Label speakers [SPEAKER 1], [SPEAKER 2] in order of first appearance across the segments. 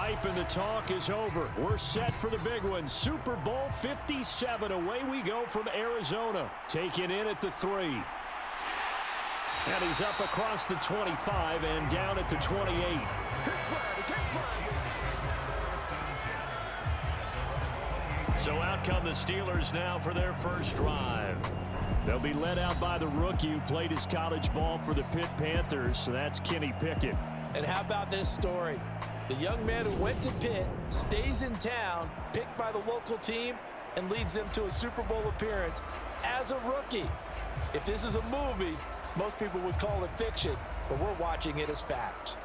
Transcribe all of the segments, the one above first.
[SPEAKER 1] hype and the talk is over. We're set for the big one. Super Bowl 57. Away we go from Arizona. Taken in at the 3. And he's up across the 25 and down at the 28. So out come the Steelers now for their first drive. They'll be led out by the rookie who played his college ball for the Pitt Panthers. So that's Kenny Pickett.
[SPEAKER 2] And how about this story? The young man who went to Pitt, stays in town, picked by the local team, and leads them to a Super Bowl appearance as a rookie. If this is a movie, most people would call it fiction, but we're watching it as fact.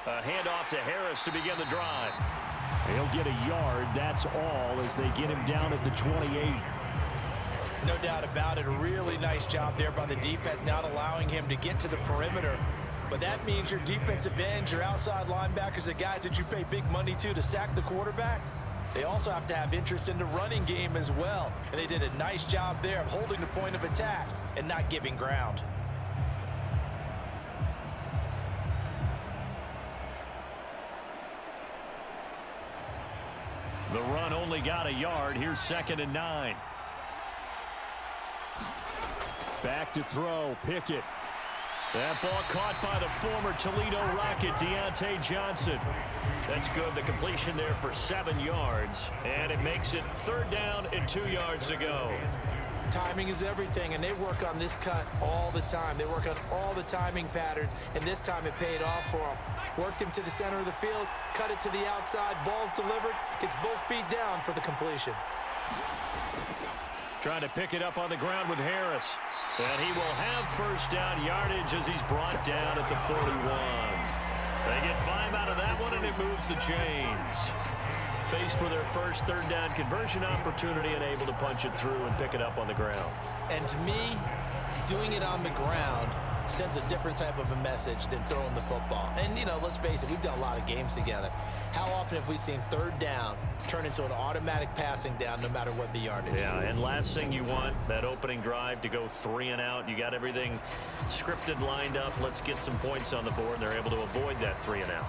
[SPEAKER 1] A handoff to Harris to begin the drive. He'll get a yard, that's all, as they get him down at the 28.
[SPEAKER 2] No doubt about it. A really nice job there by the defense, not allowing him to get to the perimeter. But that means your defensive ends, your outside linebackers, the guys that you pay big money to sack the quarterback, they also have to have interest in the running game as well. And they did a nice job there of holding the point of attack and not giving ground.
[SPEAKER 1] The run only got a yard. Here's 2nd and 9. Back to throw. Pickett. That ball caught by the former Toledo Rocket, Deontay Johnson. That's good. The completion there for 7 yards. And it makes it 3rd down and 2 yards to go.
[SPEAKER 2] Timing is everything, and they work on this cut all the time. They work on all the timing patterns, and this time it paid off for them. Worked him to the center of the field, cut it to the outside, ball's delivered, gets both feet down for the completion.
[SPEAKER 1] Trying to pick it up on the ground with Harris. And he will have first down yardage as he's brought down at the 41. They get 5 out of that one, and it moves the chains. Faced with their first 3rd down conversion opportunity and able to punch it through and pick it up on the ground.
[SPEAKER 2] And to me, doing it on the ground sends a different type of a message than throwing the football. And, you know, let's face it, we've done a lot of games together. How often have we seen 3rd down turn into an automatic passing down no matter what the yardage?
[SPEAKER 1] Yeah, and last thing you want, that opening drive to go 3 and out. You got everything scripted, lined up. Let's get some points on the board. They're able to avoid that 3 and out.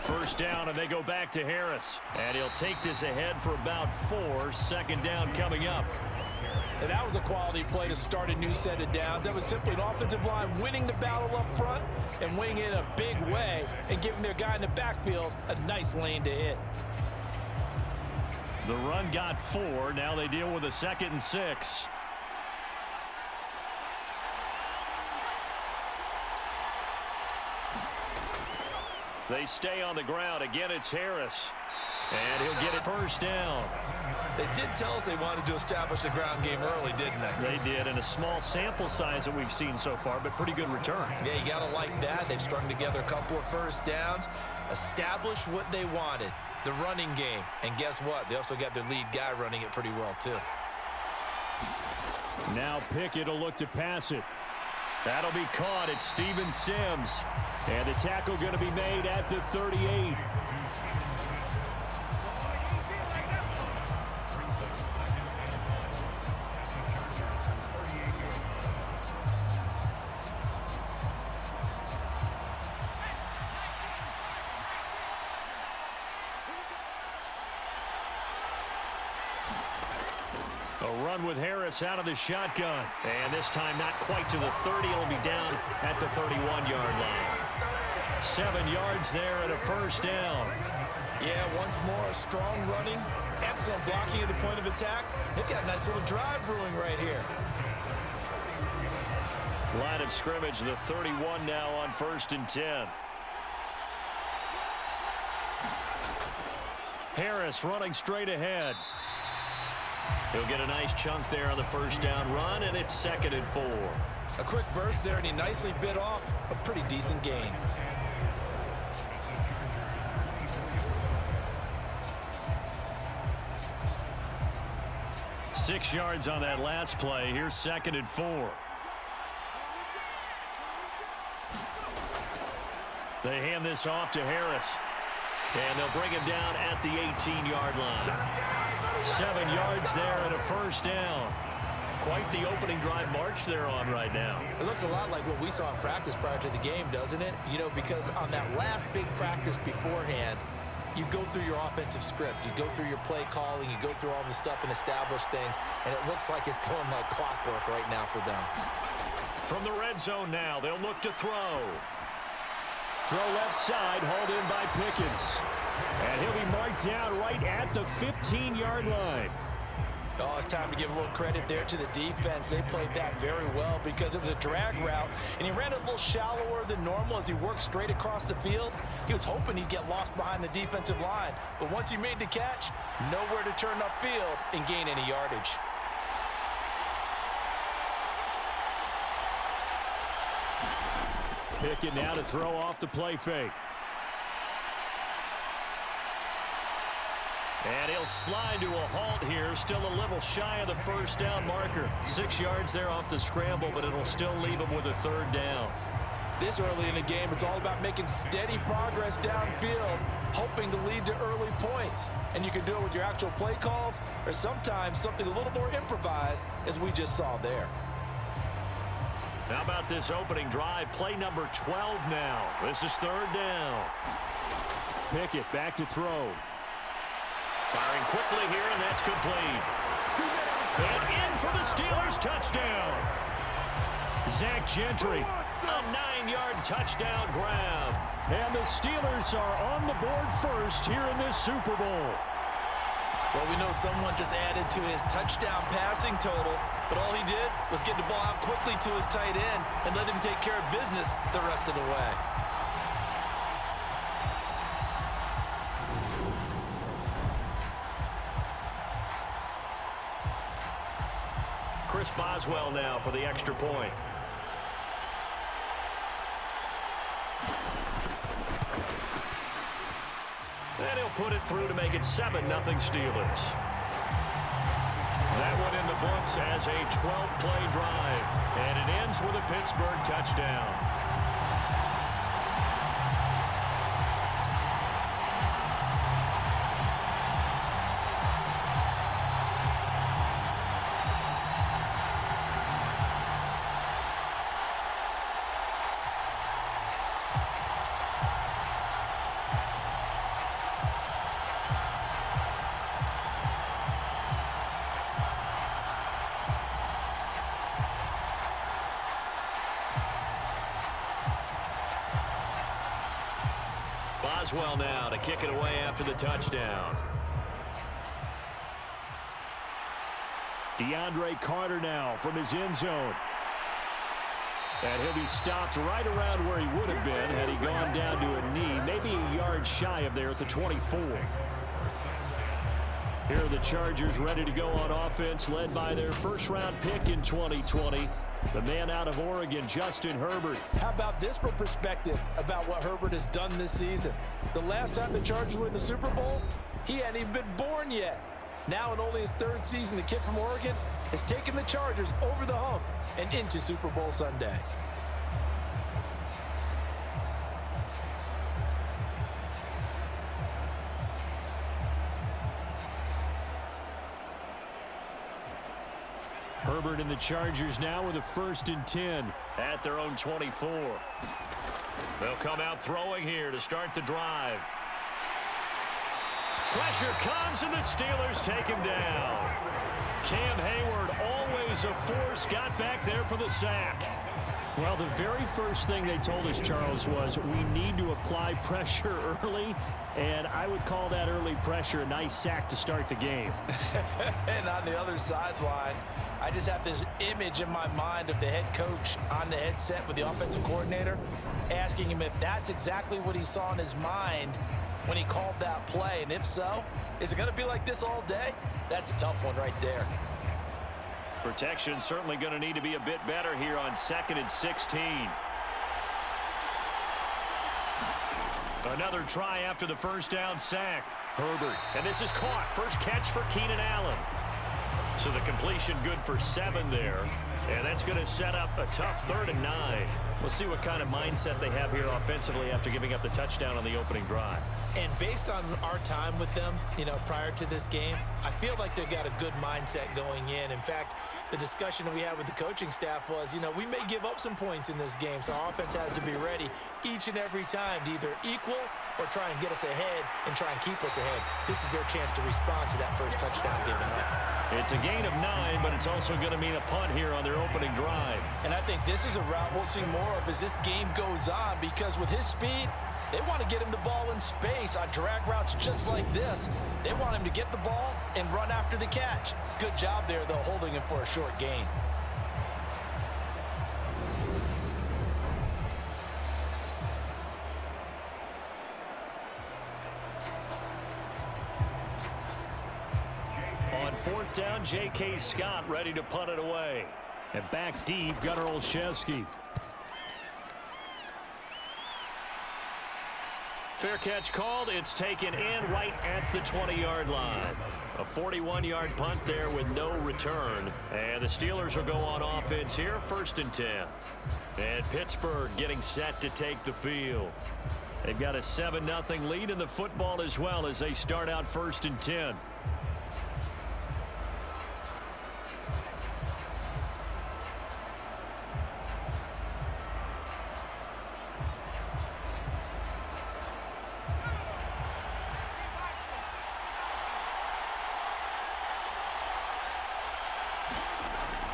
[SPEAKER 1] First down, and they go back to Harris. And he'll take this ahead for about 4. 2nd down coming up.
[SPEAKER 2] And that was a quality play to start a new set of downs. That was simply an offensive line winning the battle up front and winning in a big way and giving their guy in the backfield a nice lane to hit.
[SPEAKER 1] The run got 4. Now they deal with a 2nd and 6. They stay on the ground. Again, it's Harris. And he'll get it first down.
[SPEAKER 2] They did tell us they wanted to establish the ground game early, didn't they?
[SPEAKER 1] They did, and a small sample size that we've seen so far, but pretty good return.
[SPEAKER 2] Yeah, you got to like that. They've strung together a couple of first downs, established what they wanted, the running game. And guess what? They also got their lead guy running it pretty well, too.
[SPEAKER 1] Now Pickett will look to pass it. That'll be caught at Steven Sims. And the tackle going to be made at the 38. A run with Harris out of the shotgun. And this time not quite to the 30. It'll be down at the 31-yard line. 7 yards there and a first down.
[SPEAKER 2] Yeah, once more, strong running, excellent blocking at the point of attack. They've got a nice little drive brewing right here.
[SPEAKER 1] Line of scrimmage, the 31 now on 1st and 10. Harris running straight ahead. He'll get a nice chunk there on the first down run, and it's 2nd and 4.
[SPEAKER 2] A quick burst there, and he nicely bit off a pretty decent gain.
[SPEAKER 1] 6 yards on that last play. Here's 2nd and 4. They hand this off to Harris. And they'll bring him down at the 18-yard line. 7 yards there and a first down. Quite the opening drive march they're on right now.
[SPEAKER 2] It looks a lot like what we saw in practice prior to the game, doesn't it? You know, because on that last big practice beforehand, you go through your offensive script. You go through your play calling. You go through all the stuff and establish things. And it looks like it's going like clockwork right now for them.
[SPEAKER 1] From the red zone now, they'll look to throw.
[SPEAKER 3] Throw left side, hauled in by Pickens. And he'll be marked down right at the 15-yard line.
[SPEAKER 2] Oh, it's time to give a little credit there to the defense. They played that very well because it was a drag route, and he ran it a little shallower than normal as he worked straight across the field. He was hoping he'd get lost behind the defensive line, but once he made the catch, nowhere to turn upfield and gain any yardage.
[SPEAKER 3] Pickett now to throw off the play fake.
[SPEAKER 1] And he'll slide to a halt here, still a little shy of the first down marker. 6 yards there off the scramble, but it'll still leave him with a third down.
[SPEAKER 2] This early in the game, it's all about making steady progress downfield, hoping to lead to early points. And you can do it with your actual play calls, or sometimes something a little more improvised, as we just saw there.
[SPEAKER 1] How about this opening drive? Play number 12 now. This is third down.
[SPEAKER 3] Pickett back to throw.
[SPEAKER 1] Firing quickly here, and that's complete. And in for the Steelers touchdown. Zach Gentry, a 9-yard touchdown grab.
[SPEAKER 3] And the Steelers are on the board first here in this Super Bowl.
[SPEAKER 2] Well, we know someone just added to his touchdown passing total, but all he did was get the ball out quickly to his tight end and let him take care of business the rest of the way.
[SPEAKER 1] Chris Boswell now for the extra point. And he'll put it through to make it 7-0 Steelers. That one in the books as a 12-play drive. And it ends with a Pittsburgh touchdown. Boswell now to kick it away after the touchdown.
[SPEAKER 3] DeAndre Carter now from his end zone. And he'll be stopped right around where he would have been had he gone down to a knee, maybe a yard shy of there at the 24. Here are the Chargers ready to go on offense, led by their first-round pick in 2020, the man out of Oregon, Justin Herbert.
[SPEAKER 2] How about this for perspective about what Herbert has done this season? The last time the Chargers were in the Super Bowl, he hadn't even been born yet. Now in only his third season, the kid from Oregon has taken the Chargers over the hump and into Super Bowl Sunday.
[SPEAKER 3] Herbert and the Chargers now with a 1st and 10
[SPEAKER 1] at their own 24. They'll come out throwing here to start the drive. Pressure comes, and the Steelers take him down. Cam Hayward, always a force, got back there for the sack.
[SPEAKER 3] Well, the very first thing they told us, Charles, was we need to apply pressure early, and I would call that early pressure a nice sack to start the game.
[SPEAKER 2] And on the other sideline, I just have this image in my mind of the head coach on the headset with the offensive coordinator asking him if that's exactly what he saw in his mind when he called that play. And if so, is it going to be like this all day? That's a tough one right there.
[SPEAKER 1] Protection certainly going to need to be a bit better here on 2nd and 16. Another try after the first down sack. Herbert, and this is caught. First catch for Keenan Allen. So the completion good for 7 there. And that's going to set up a tough 3rd and 9. We'll see what kind of mindset they have here offensively after giving up the touchdown on the opening drive.
[SPEAKER 2] And based on our time with them, prior to this game, I feel like they've got a good mindset going in. In fact, the discussion that we had with the coaching staff was, we may give up some points in this game, so our offense has to be ready each and every time to either equal or try and get us ahead and try and keep us ahead. This is their chance to respond to that first touchdown given up.
[SPEAKER 1] It's a gain of 9, but it's also going to mean a punt here on their opening drive.
[SPEAKER 2] And I think this is a route we'll see more of as this game goes on, because with his speed, they want to get him the ball in space on drag routes just like this. They want him to get the ball and run after the catch. Good job there, though, holding him for a short gain.
[SPEAKER 1] On 4th down, J.K. Scott ready to punt it away.
[SPEAKER 3] And back deep, Gunnar Olszewski.
[SPEAKER 1] Fair catch called. It's taken in right at the 20-yard line. A 41-yard punt there with no return. And the Steelers will go on offense here, 1st and 10. And Pittsburgh getting set to take the field. They've got a 7-0 lead in the football as well as they start out 1st and 10.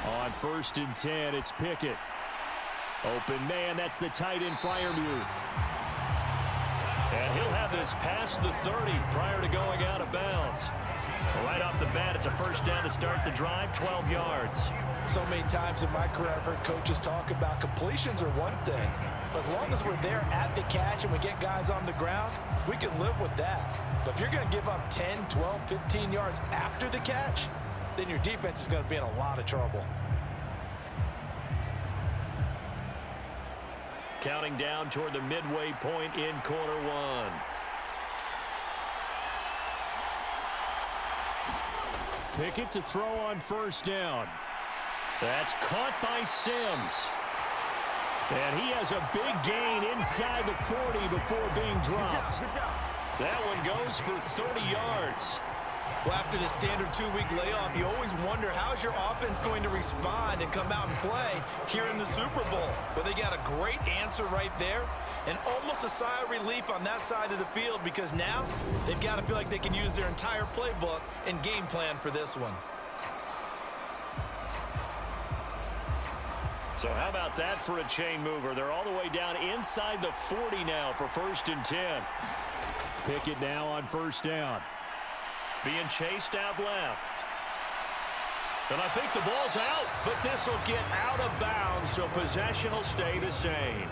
[SPEAKER 3] On 1st and 10, it's Pickett. Open man, that's the tight end Freiermuth.
[SPEAKER 1] And he'll have this past the 30 prior to going out of bounds. Right off the bat, it's a 1st down to start the drive, 12 yards.
[SPEAKER 2] So many times in my career, I've heard coaches talk about completions are one thing. But as long as we're there at the catch and we get guys on the ground, we can live with that. But if you're going to give up 10, 12, 15 yards after the catch, then your defense is going to be in a lot of trouble.
[SPEAKER 1] Counting down toward the midway point in quarter 1.
[SPEAKER 3] Pickett to throw on 1st down.
[SPEAKER 1] That's caught by Sims.
[SPEAKER 3] And he has a big gain inside the 40 before being dropped.
[SPEAKER 1] That one goes for 30 yards.
[SPEAKER 2] Well, after the standard 2-week layoff, you always wonder how's your offense going to respond and come out and play here in the Super Bowl. Well, they got a great answer right there and almost a sigh of relief on that side of the field, because now they've got to feel like they can use their entire playbook and game plan for this one.
[SPEAKER 1] So how about that for a chain mover? They're all the way down inside the 40 now for 1st and 10.
[SPEAKER 3] Pickett now on 1st down.
[SPEAKER 1] Being chased out left. And I think the ball's out, but this will get out of bounds, so possession will stay the same.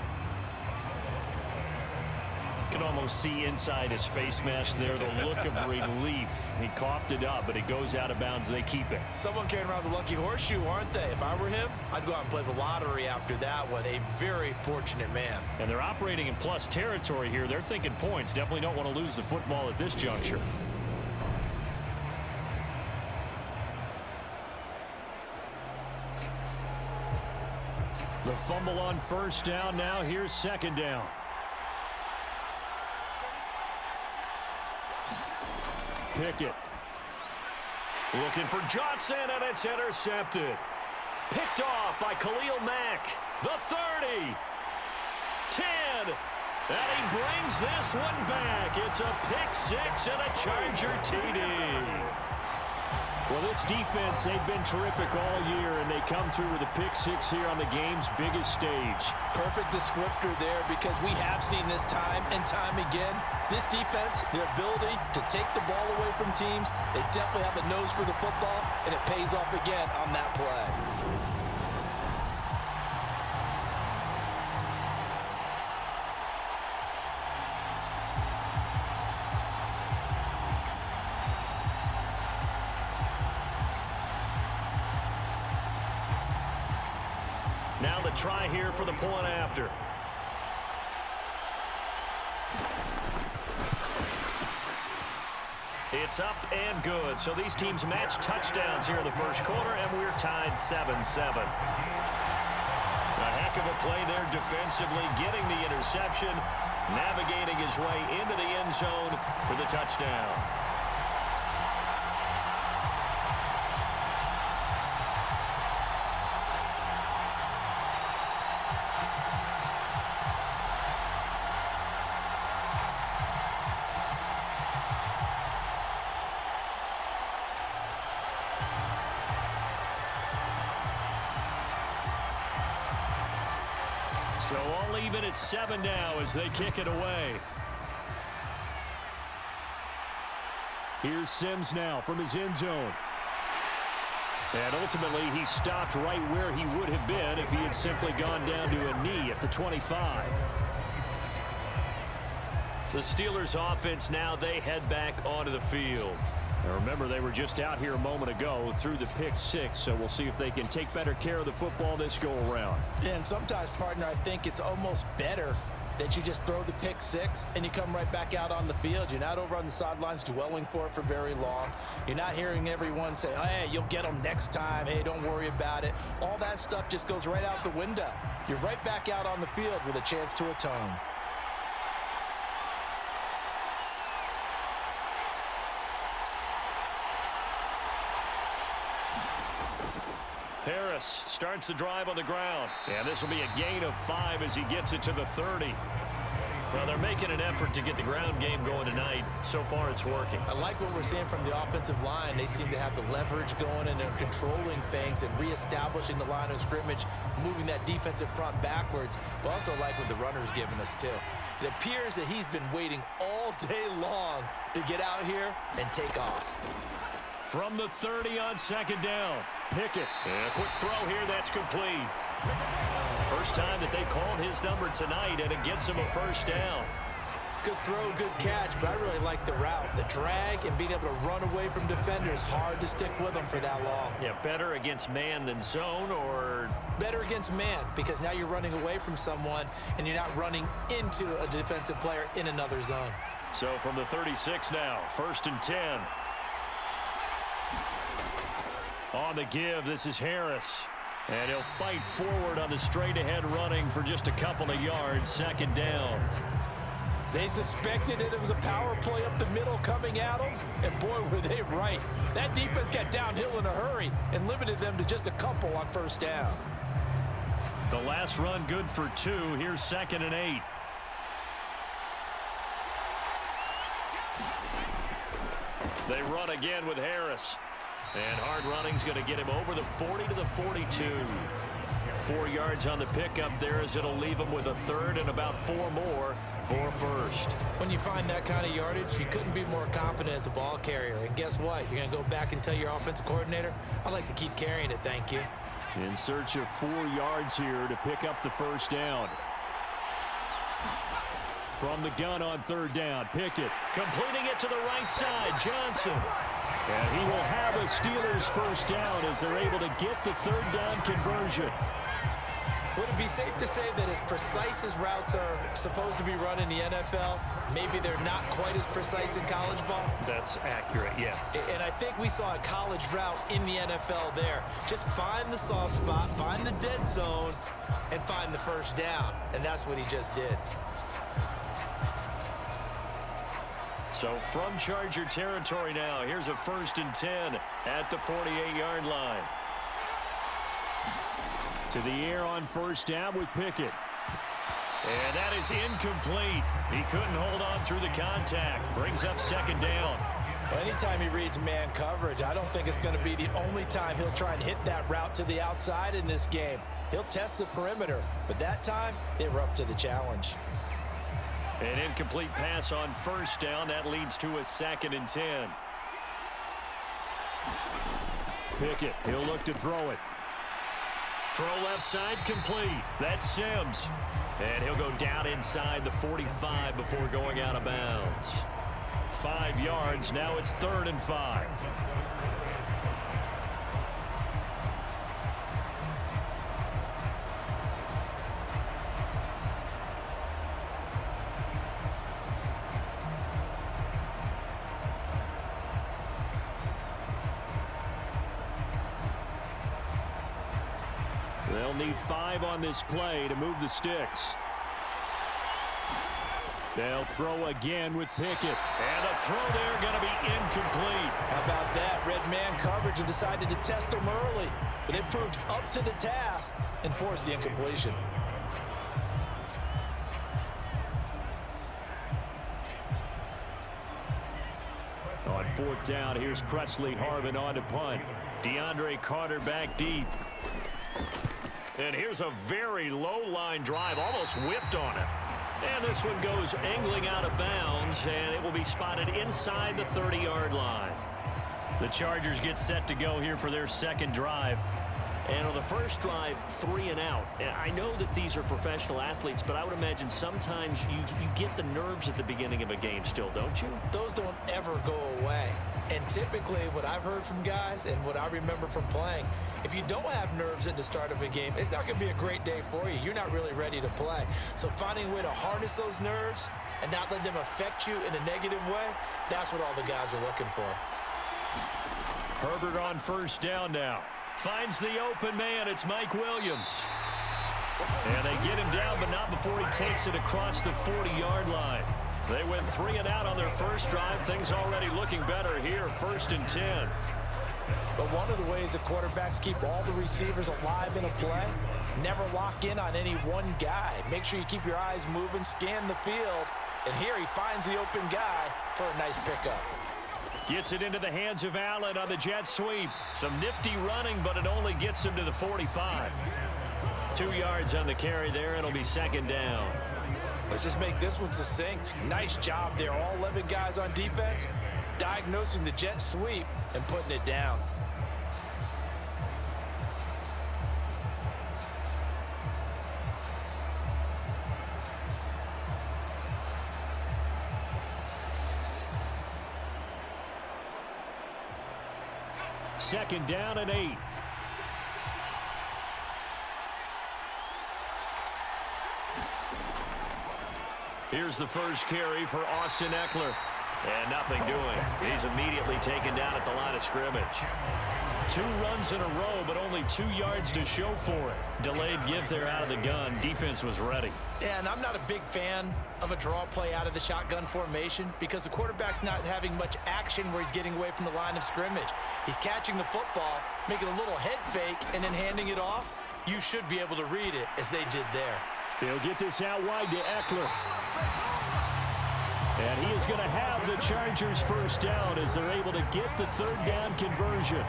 [SPEAKER 1] You can almost see inside his face mask there the look of relief. He coughed it up, but it goes out of bounds. They keep it.
[SPEAKER 2] Someone carrying around the lucky horseshoe, aren't they? If I were him, I'd go out and play the lottery after that one. A very fortunate man.
[SPEAKER 1] And they're operating in plus territory here. They're thinking points. Definitely don't want to lose the football at this juncture.
[SPEAKER 3] The fumble on 1st down. Now here's 2nd down. Pickett.
[SPEAKER 1] Looking for Johnson, and it's intercepted. Picked off by Khalil Mack. The 30. 10. And he brings this one back. It's a pick 6 and a Charger TD.
[SPEAKER 3] Well, this defense, they've been terrific all year, and they come through with a pick 6 here on the game's biggest stage.
[SPEAKER 2] Perfect descriptor there, because we have seen this time and time again. This defense, their ability to take the ball away from teams, they definitely have a nose for the football, and it pays off again on that play.
[SPEAKER 1] Now the try here for the point after. It's up and good. So these teams match touchdowns here in the first quarter, and we're tied 7-7. A heck of a play there defensively, getting the interception, navigating his way into the end zone for the touchdown. So all even at 7 now as they kick it away. Here's Sims now from his end zone. And ultimately, he stopped right where he would have been if he had simply gone down to a knee at the 25. The Steelers offense now, they head back onto the field. Now remember, they were just out here a moment ago through the pick 6, so we'll see if they can take better care of the football this go-around.
[SPEAKER 2] Yeah, and sometimes, partner, I think it's almost better that you just throw the pick 6 and you come right back out on the field. You're not over on the sidelines dwelling for it for very long. You're not hearing everyone say, hey, you'll get them next time. Hey, don't worry about it. All that stuff just goes right out the window. You're right back out on the field with a chance to atone.
[SPEAKER 1] Harris starts the drive on the ground. And this will be a gain of 5 as he gets it to the 30. Well, they're making an effort to get the ground game going tonight. So far, it's working.
[SPEAKER 2] I like what we're seeing from the offensive line. They seem to have the leverage going, and they're controlling things and reestablishing the line of scrimmage, moving that defensive front backwards. But also like what the runner's giving us, too. It appears that he's been waiting all day long to get out here and take off.
[SPEAKER 1] From the 30 on second down. Pickett. And a quick throw here. That's complete. First time that they called his number tonight, and it gets him a first down.
[SPEAKER 2] Good throw, good catch, but I really like the route. The drag and being able to run away from defenders, hard to stick with them for that long.
[SPEAKER 1] Yeah, better against man than zone, or?
[SPEAKER 2] Better against man, because now you're running away from someone, and you're not running into a defensive player in another zone.
[SPEAKER 1] So from the 36 now, 1st and 10. On the give, this is Harris. And he'll fight forward on the straight-ahead running for just a couple of yards. Second down.
[SPEAKER 2] They suspected it was a power play up the middle coming at them, and boy, were they right. That defense got downhill in a hurry and limited them to just a couple on first down.
[SPEAKER 1] The last run good for 2. Here's 2nd and 8. They run again with Harris. And hard running's going to get him over the 40 to the 42. 4 yards on the pickup there as it'll leave him with a 3rd and about 4 more for a first.
[SPEAKER 2] When you find that kind of yardage, you couldn't be more confident as a ball carrier. And guess what? You're going to go back and tell your offensive coordinator, I'd like to keep carrying it, thank you.
[SPEAKER 3] In search of 4 yards here to pick up the first down. From the gun on 3rd down, Pickett.
[SPEAKER 1] Completing it to the right side, Johnson.
[SPEAKER 3] And he will have a Steelers first down as they're able to get the 3rd down conversion.
[SPEAKER 2] Would it be safe to say that as precise as routes are supposed to be run in the NFL, maybe they're not quite as precise in college ball?
[SPEAKER 1] That's accurate, yeah.
[SPEAKER 2] And I think we saw a college route in the NFL there. Just find the soft spot, find the dead zone, and find the first down. And that's what he just did.
[SPEAKER 1] So from Charger territory now, here's a 1st and 10 at the 48-yard line.
[SPEAKER 3] To the air on first down with Pickett.
[SPEAKER 1] And that is incomplete. He couldn't hold on through the contact. Brings up 2nd down.
[SPEAKER 2] Anytime he reads man coverage, I don't think it's going to be the only time he'll try and hit that route to the outside in this game. He'll test the perimeter, but that time, they were up to the challenge.
[SPEAKER 1] An incomplete pass on first down. That leads to a 2nd and 10.
[SPEAKER 3] Pickett, he'll look to throw it.
[SPEAKER 1] Throw left side complete. That's Sims. And he'll go down inside the 45 before going out of bounds. 5 yards. Now it's 3rd and 5.
[SPEAKER 3] need 5 on this play to move the sticks. They'll throw again with Pickett.
[SPEAKER 1] And the throw there going to be incomplete.
[SPEAKER 2] How about that? Red man coverage and decided to test him early. But it proved up to the task and forced the incompletion.
[SPEAKER 3] On 4th down, here's Presley Harvin on to punt.
[SPEAKER 1] DeAndre Carter back deep. And here's a very low line drive, almost whiffed on it. And this one goes angling out of bounds, and it will be spotted inside the 30-yard line. The Chargers get set to go here for their second drive. And on the first drive, 3 and out. I know that these are professional athletes, but I would imagine sometimes you get the nerves at the beginning of a game still, don't you?
[SPEAKER 2] Those don't ever go away. And typically what I've heard from guys and what I remember from playing, if you don't have nerves at the start of a game, it's not going to be a great day for you. You're not really ready to play. So finding a way to harness those nerves and not let them affect you in a negative way, that's what all the guys are looking for.
[SPEAKER 1] Herbert on first down now. Finds the open man. It's Mike Williams. And they get him down, but not before he takes it across the 40-yard line. They went 3 and out on their first drive. Things already looking better here. 1st and 10.
[SPEAKER 2] But one of the ways the quarterbacks keep all the receivers alive in a play, never lock in on any one guy. Make sure you keep your eyes moving, scan the field. And here he finds the open guy for a nice pickup.
[SPEAKER 1] Gets it into the hands of Allen on the jet sweep. Some nifty running, but it only gets him to the 45. 2 yards on the carry there. It'll be 2nd down.
[SPEAKER 2] Let's just make this one succinct. Nice job there. All 11 guys on defense diagnosing the jet sweep and putting it down.
[SPEAKER 3] Second down and 8.
[SPEAKER 1] Here's the first carry for Austin Eckler. And nothing doing. He's immediately taken down at the line of scrimmage. 2 runs in a row, but only 2 yards to show for it. Delayed give there out of the gun. Defense was ready.
[SPEAKER 2] And I'm not a big fan of a draw play out of the shotgun formation because the quarterback's not having much action where he's getting away from the line of scrimmage. He's catching the football, making a little head fake, and then handing it off. You should be able to read it as they did there.
[SPEAKER 3] They'll get this out wide to Eckler. And he is going to have the Chargers first down as they're able to get the 3rd down conversion.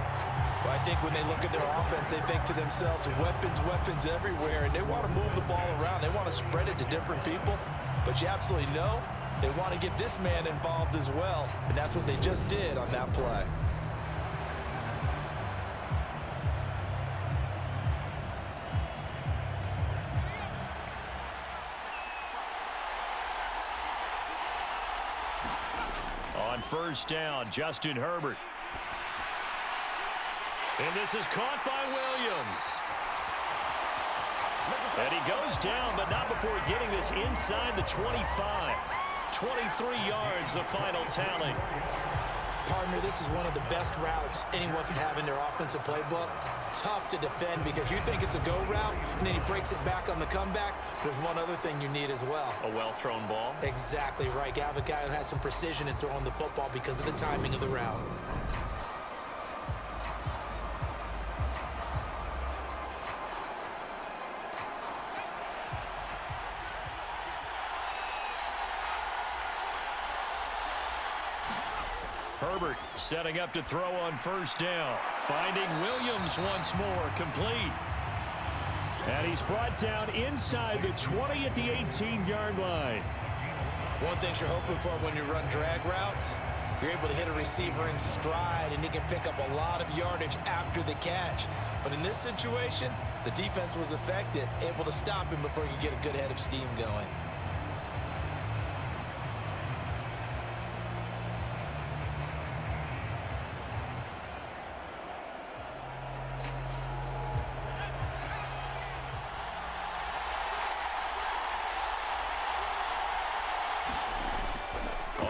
[SPEAKER 2] Well, I think when they look at their offense, they think to themselves, weapons, weapons everywhere, and they want to move the ball around. They want to spread it to different people, but you absolutely know they want to get this man involved as well, and that's what they just did on that play.
[SPEAKER 1] On first down, Justin Herbert. And this is caught by Williams. And he goes down, but not before getting this inside the 25. 23 yards, the final tally.
[SPEAKER 2] Partner, this is one of the best routes anyone can have in their offensive playbook. Tough to defend because you think it's a go route, and then he breaks it back on the comeback. There's one other thing you need as well.
[SPEAKER 1] A well-thrown ball.
[SPEAKER 2] Exactly right. You have a guy who has some precision in throwing the football because of the timing of the route.
[SPEAKER 1] Herbert setting up to throw on first down. Finding Williams once more, complete.
[SPEAKER 3] And he's brought down inside the 20 at the 18-yard line.
[SPEAKER 2] One thing you're hoping for when you run drag routes, you're able to hit a receiver in stride, and he can pick up a lot of yardage after the catch. But in this situation, the defense was effective, able to stop him before you get a good head of steam going.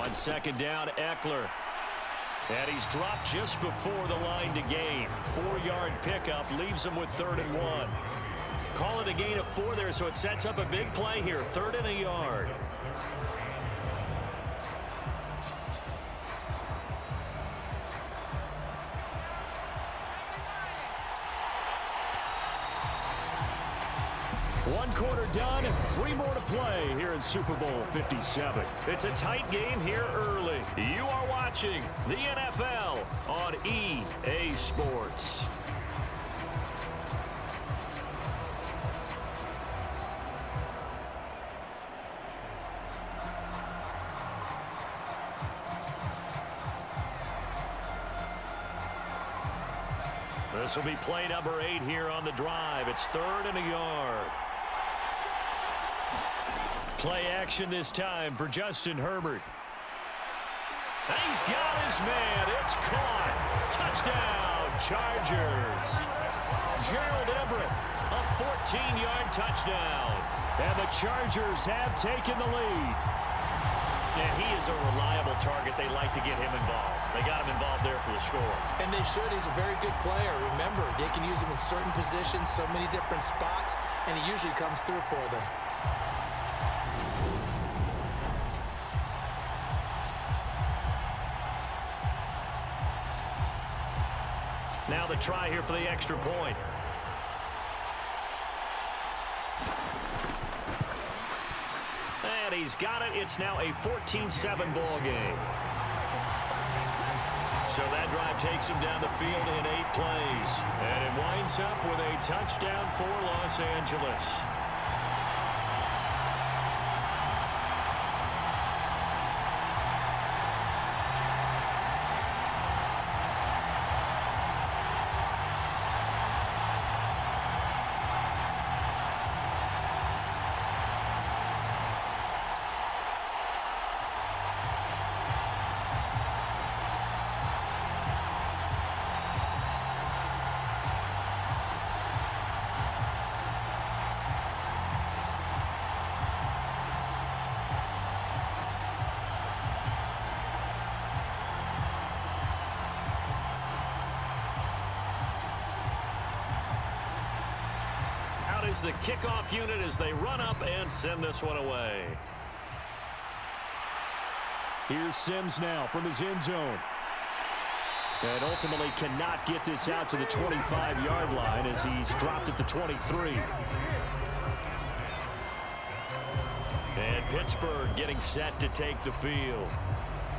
[SPEAKER 1] On second down, Eckler. And he's dropped just before the line to gain. 4-yard pickup leaves him with 3rd and 1. Call it a gain of 4 there, so it sets up a big play here. 3rd and a yard.
[SPEAKER 3] One quarter done, 3 more to play here in Super Bowl 57.
[SPEAKER 1] It's a tight game here early. You are watching the NFL on EA Sports. This will be play number 8 here on the drive. It's 3rd and a yard. Play action this time for Justin Herbert. And he's got his man. It's caught. Touchdown, Chargers. Gerald Everett, a 14-yard touchdown.
[SPEAKER 3] And the Chargers have taken the lead.
[SPEAKER 1] And he is a reliable target. They like to get him involved. They got him involved there for the score.
[SPEAKER 2] And they should. He's a very good player. Remember, they can use him in certain positions, so many different spots, and he usually comes through for them.
[SPEAKER 1] Now the try here for the extra point. And he's got it. It's now a 14-7 ball game. So that drive takes him down the field in 8 plays. And it winds up with a touchdown for Los Angeles. Is the kickoff unit as they run up and send this one away.
[SPEAKER 3] Here's Sims now from his end zone. And ultimately cannot get this out to the 25-yard line as he's dropped at the 23.
[SPEAKER 1] And Pittsburgh getting set to take the field.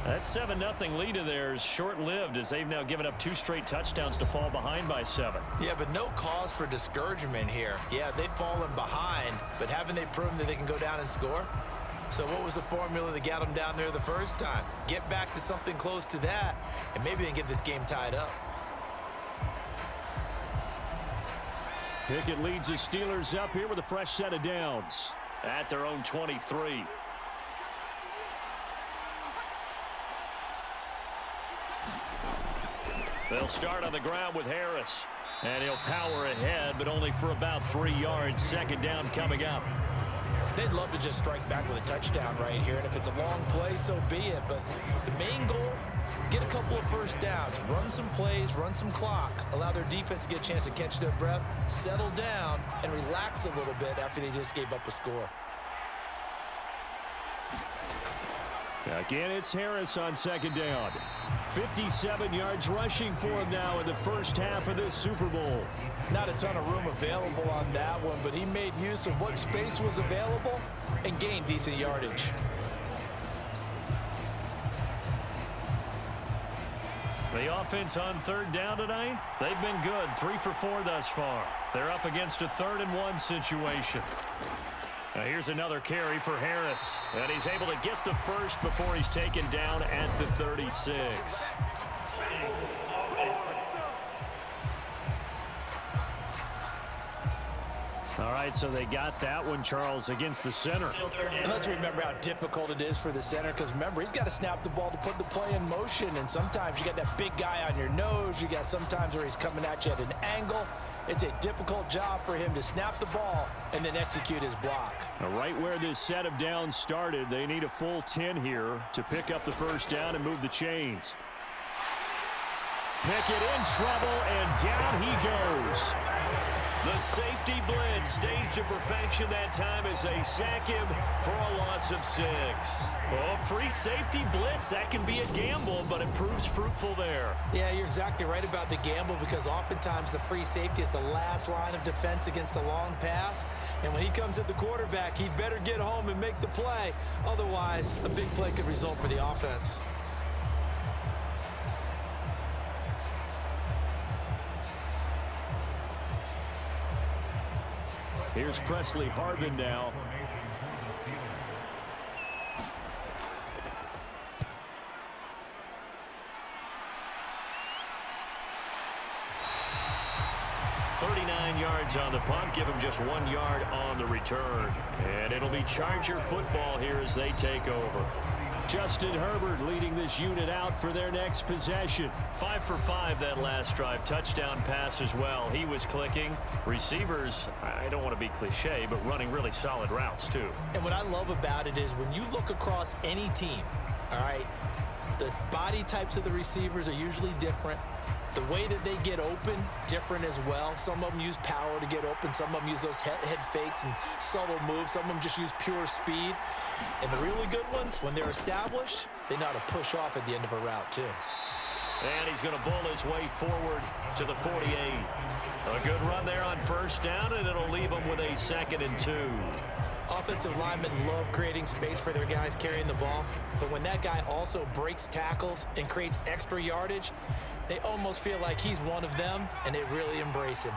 [SPEAKER 1] That 7-0 lead of theirs short-lived as they've now given up 2 straight touchdowns to fall behind by 7.
[SPEAKER 2] Yeah, but no cause for discouragement here. Yeah, they've fallen behind, but haven't they proven that they can go down and score? So what was the formula that got them down there the first time? Get back to something close to that, and maybe they can get this game tied up.
[SPEAKER 3] Pickett leads the Steelers up here with a fresh set of downs
[SPEAKER 1] at their own 23. They'll start on the ground with Harris. And he'll power ahead, but only for about 3 yards. 2nd down coming up.
[SPEAKER 2] They'd love to just strike back with a touchdown right here. And if it's a long play, so be it. But the main goal, get a couple of first downs. Run some plays, run some clock. Allow their defense to get a chance to catch their breath, settle down, and relax a little bit after they just gave up a score.
[SPEAKER 3] Again, it's Harris on 2nd down. 57 yards rushing for him now in the first half of this Super Bowl.
[SPEAKER 2] Not a ton of room available on that one, but he made use of what space was available and gained decent yardage.
[SPEAKER 1] The offense on 3rd down tonight, they've been good. 3 for 4 thus far. They're up against a 3rd and 1 situation. Now here's another carry for Harris. And he's able to get the first before he's taken down at the 36. All right, so they got that one, Charles, against the center.
[SPEAKER 2] And let's remember how difficult it is for the center, because remember, he's got to snap the ball to put the play in motion, and sometimes you got that big guy on your nose. You got sometimes where he's coming at you at an angle. It's a difficult job for him to snap the ball and then execute his block.
[SPEAKER 3] Now, right where this set of downs started, they need a full 10 here to pick up the first down and move the chains. Pickett in trouble, and down he goes.
[SPEAKER 1] The safety blitz staged to perfection that time as they sack him for a loss of 6. Well, free safety blitz, that can be a gamble, but it proves fruitful there.
[SPEAKER 2] Yeah, you're exactly right about the gamble because oftentimes the free safety is the last line of defense against a long pass. And when he comes at the quarterback, he'd better get home and make the play. Otherwise, a big play could result for the offense.
[SPEAKER 3] Here's Presley Harvin now. Yards on the punt, give him just 1 yard on the return. And it'll be Charger football here as they take over. Justin Herbert leading this unit out for their next possession.
[SPEAKER 1] 5 for 5 that last drive. Touchdown pass as well. He was clicking. Receivers, I don't want to be cliche, but running really solid routes too.
[SPEAKER 2] And what I love about it is when you look across any team, all right, the body types of the receivers are usually different. The way that they get open, different as well. Some of them use power to get open. Some of them use those head fakes and subtle moves. Some of them just use pure speed. And the really good ones, when they're established, they know how to push off at the end of a route, too.
[SPEAKER 1] And he's going to bull his way forward to the 48. A good run there on first down, and it'll leave him with a 2nd and 2.
[SPEAKER 2] Offensive linemen love creating space for their guys carrying the ball. But when that guy also breaks tackles and creates extra yardage, they almost feel like he's one of them, and they really embrace him.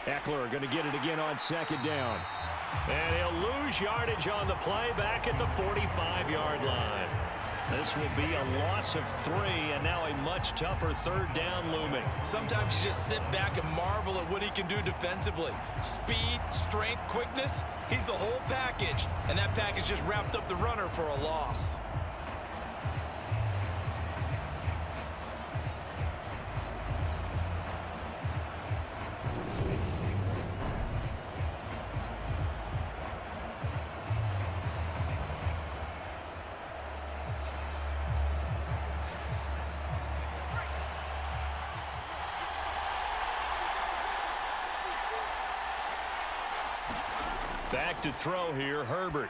[SPEAKER 3] Eckler going to get it again on 2nd down.
[SPEAKER 1] And he'll lose yardage on the play back at the 45-yard line. This will be a loss of 3, and now a much tougher 3rd down looming.
[SPEAKER 2] Sometimes you just sit back and marvel at what he can do defensively. Speed, strength, quickness, he's the whole package. And that package just wrapped up the runner for a loss.
[SPEAKER 3] Back to throw here, Herbert.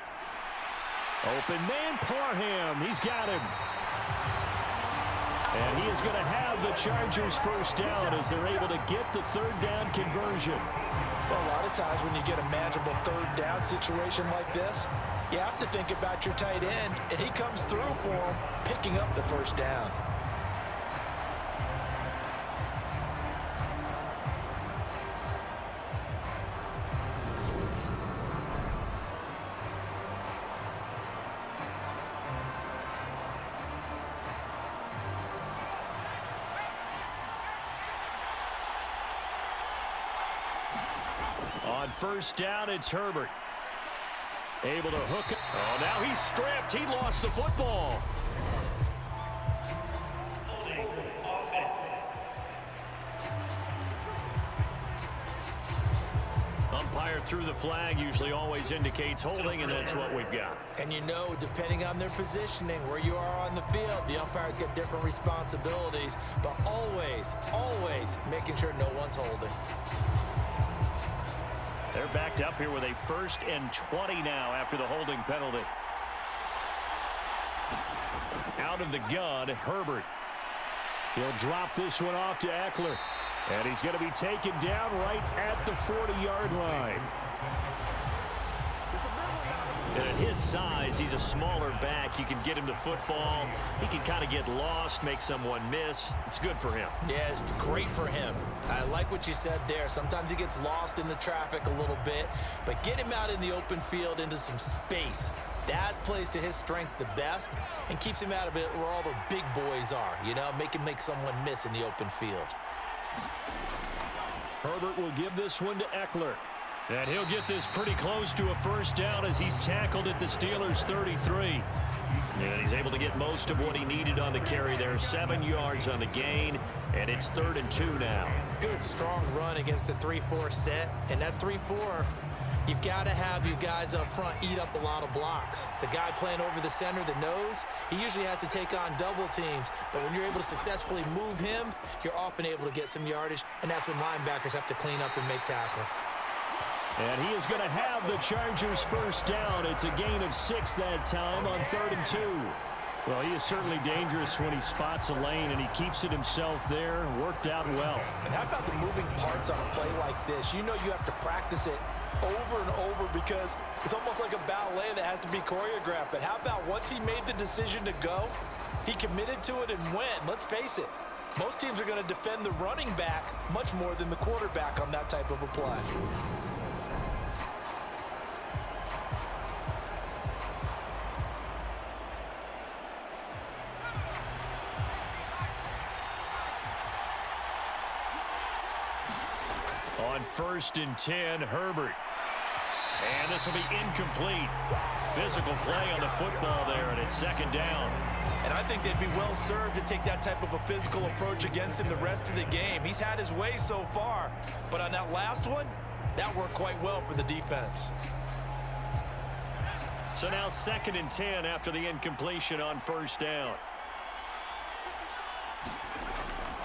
[SPEAKER 3] Open man, Parham. He's got him. And he is going to have the Chargers first down as they're able to get the 3rd down conversion.
[SPEAKER 2] Well, a lot of times when you get a manageable 3rd down situation like this, you have to think about your tight end, and he comes through for him, picking up the first down.
[SPEAKER 3] On first down, it's Herbert. Able to hook it. Oh, now he's stripped. He lost the football. Umpire threw the flag, usually always indicates holding, and that's what we've got.
[SPEAKER 2] And you know, depending on their positioning, where you are on the field, the umpire's got different responsibilities, but always, always making sure no one's holding.
[SPEAKER 3] They're backed up here with a 1st and 20 now after the holding penalty. Out of the gun, Herbert. He'll drop this one off to Eckler. And he's going to be taken down right at the 40-yard line.
[SPEAKER 1] And at his size, he's a smaller back. You can get him the football. He can kind of get lost, make someone miss. It's good for him.
[SPEAKER 2] Yeah, it's great for him. I like what you said there. Sometimes he gets lost in the traffic a little bit, but get him out in the open field into some space. That plays to his strengths the best and keeps him out of it where all the big boys are, you know, make someone miss in the open field.
[SPEAKER 3] Herbert will give this one to Eckler.
[SPEAKER 1] And he'll get this pretty close to a first down as he's tackled at the Steelers' 33. And he's able to get most of what he needed on the carry there. 7 yards on the gain, and it's 3rd and 2 now.
[SPEAKER 2] Good, strong run against the 3-4 set. And that 3-4, You've got to have you guys up front eat up a lot of blocks. The guy playing over the center, the nose, he usually has to take on double teams. But when you're able to successfully move him, you're often able to get some yardage, and that's when linebackers have to clean up and make tackles.
[SPEAKER 3] And he is going to have the Chargers first down. It's a gain of 6 that time on 3rd and 2. Well, he is certainly dangerous when he spots a lane, and he keeps it himself there. Worked out well.
[SPEAKER 2] And how about the moving parts on a play like this? You know you have to practice it over and over because it's almost like a ballet that has to be choreographed. But how about once he made the decision to go, he committed to it and went. Let's face it, most teams are going to defend the running back much more than the quarterback on that type of a play.
[SPEAKER 3] On 1st and 10, Herbert. And this will be incomplete. Physical play on the football there, and it's 2nd down.
[SPEAKER 2] And I think they'd be well served to take that type of a physical approach against him the rest of the game. He's had his way so far, but on that last one, that worked quite well for the defense.
[SPEAKER 3] So now 2nd and 10 after the incompletion on 1st down.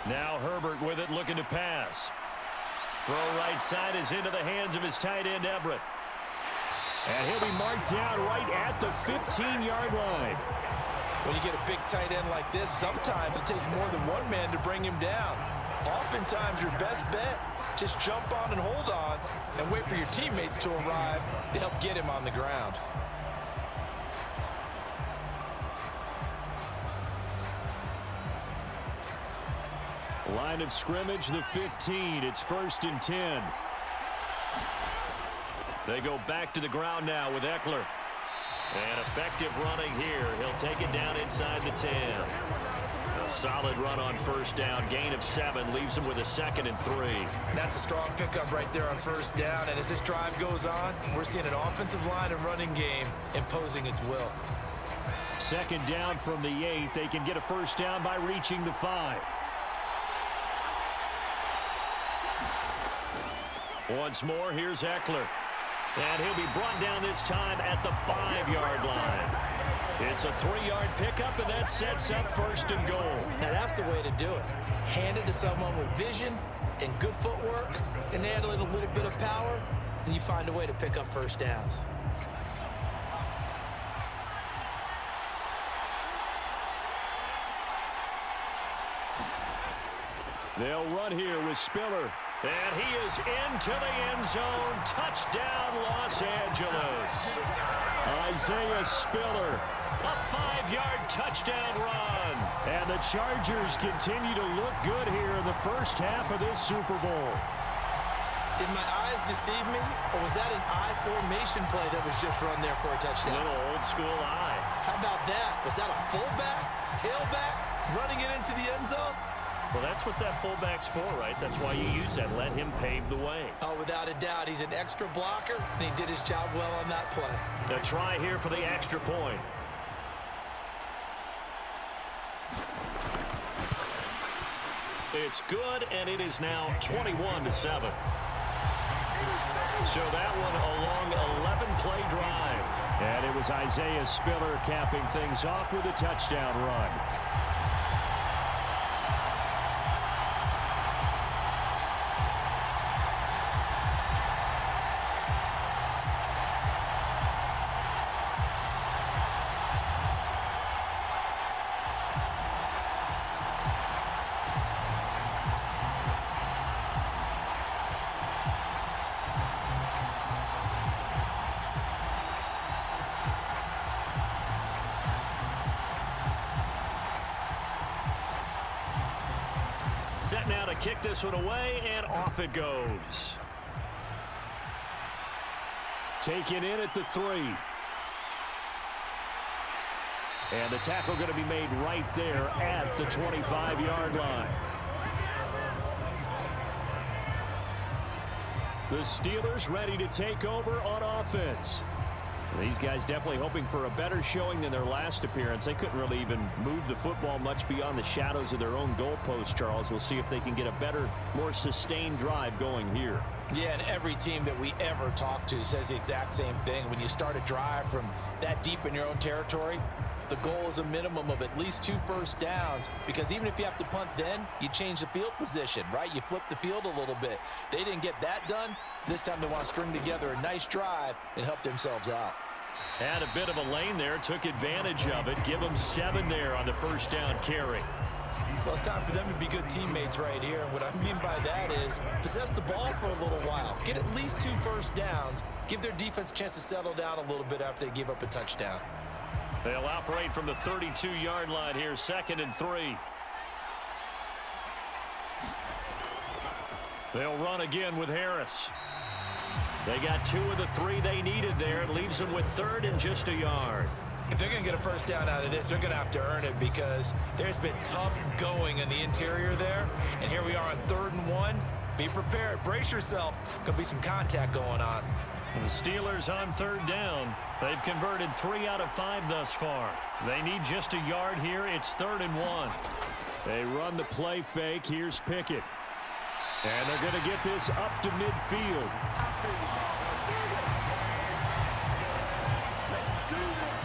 [SPEAKER 3] Now Herbert with it, looking to pass. Throw right side is into the hands of his tight end, Everett. And he'll be marked down right at the 15-yard line.
[SPEAKER 2] When you get a big tight end like this, sometimes it takes more than one man to bring him down. Oftentimes, your best bet, just jump on and hold on and wait for your teammates to arrive to help get him on the ground.
[SPEAKER 3] Line of scrimmage, the 15. It's 1st and 10. They go back to the ground now with Eckler. And effective running here. He'll take it down inside the 10. A solid run on 1st down. Gain of 7 leaves him with a 2nd and 3.
[SPEAKER 2] That's a strong pickup right there on 1st down. And as this drive goes on, we're seeing an offensive line and running game imposing its will.
[SPEAKER 3] 2nd down from the 8. They can get a 1st down by reaching the 5. Once more, here's Eckler. And he'll be brought down this time at the 5-yard line. It's a 3-yard pickup, and that sets up 1st and goal.
[SPEAKER 2] Now that's the way to do it. Hand it to someone with vision and good footwork, and add a little bit of power, and you find a way to pick up 1st downs.
[SPEAKER 3] They'll run here with Spiller. And he is into the end zone. Touchdown, Los Angeles. Isaiah Spiller. A 5-yard touchdown run. And the Chargers continue to look good here in the first half of this Super Bowl.
[SPEAKER 2] Did my eyes deceive me, or was that an I formation play that was just run there for a touchdown?
[SPEAKER 3] Little old school eye.
[SPEAKER 2] How about that? Was that a fullback, tailback, running it into the end zone?
[SPEAKER 3] Well, that's what that fullback's for, right? That's why you use that. Let him pave the way.
[SPEAKER 2] Oh, without a doubt. He's an extra blocker, and he did his job well on that play.
[SPEAKER 3] A try here for the extra point. It's good, and it is now 21-7. So that one a long 11-play drive. And it was Isaiah Spiller capping things off with a touchdown run. Set now to kick this one away, and off it goes. Taken in at the 3. And the tackle going to be made right there at the 25-yard line. The Steelers ready to take over on offense. These guys definitely hoping for a better showing than their last appearance. They couldn't really even move the football much beyond the shadows of their own goalpost, Charles. We'll see if they can get a better, more sustained drive going here.
[SPEAKER 2] Yeah, and every team that we ever talk to says the exact same thing. When you start a drive from that deep in your own territory, the goal is a minimum of at least 2 first downs, because even if you have to punt then, you change the field position, right? You flip the field a little bit. They didn't get that done. This time they want to string together a nice drive and help themselves out.
[SPEAKER 3] Had a bit of a lane there, took advantage of it. Give them 7 there on the first down carry.
[SPEAKER 2] Well, it's time for them to be good teammates right here. And what I mean by that is possess the ball for a little while. Get at least 2 first downs. Give their defense a chance to settle down a little bit after they give up a touchdown.
[SPEAKER 3] They'll operate from the 32-yard line here, 2nd and 3. They'll run again with Harris. They got 2 of the 3 they needed there. It leaves them with 3rd and just a yard.
[SPEAKER 2] If they're going to get a first down out of this, they're going to have to earn it, because there's been tough going in the interior there. And here we are on 3rd and 1. Be prepared. Brace yourself. Could be some contact going on.
[SPEAKER 3] And the Steelers on 3rd down. They've converted 3 out of 5 thus far. They need just a yard here. It's 3rd and 1. They run the play fake. Here's Pickett. And they're going to get this up to midfield.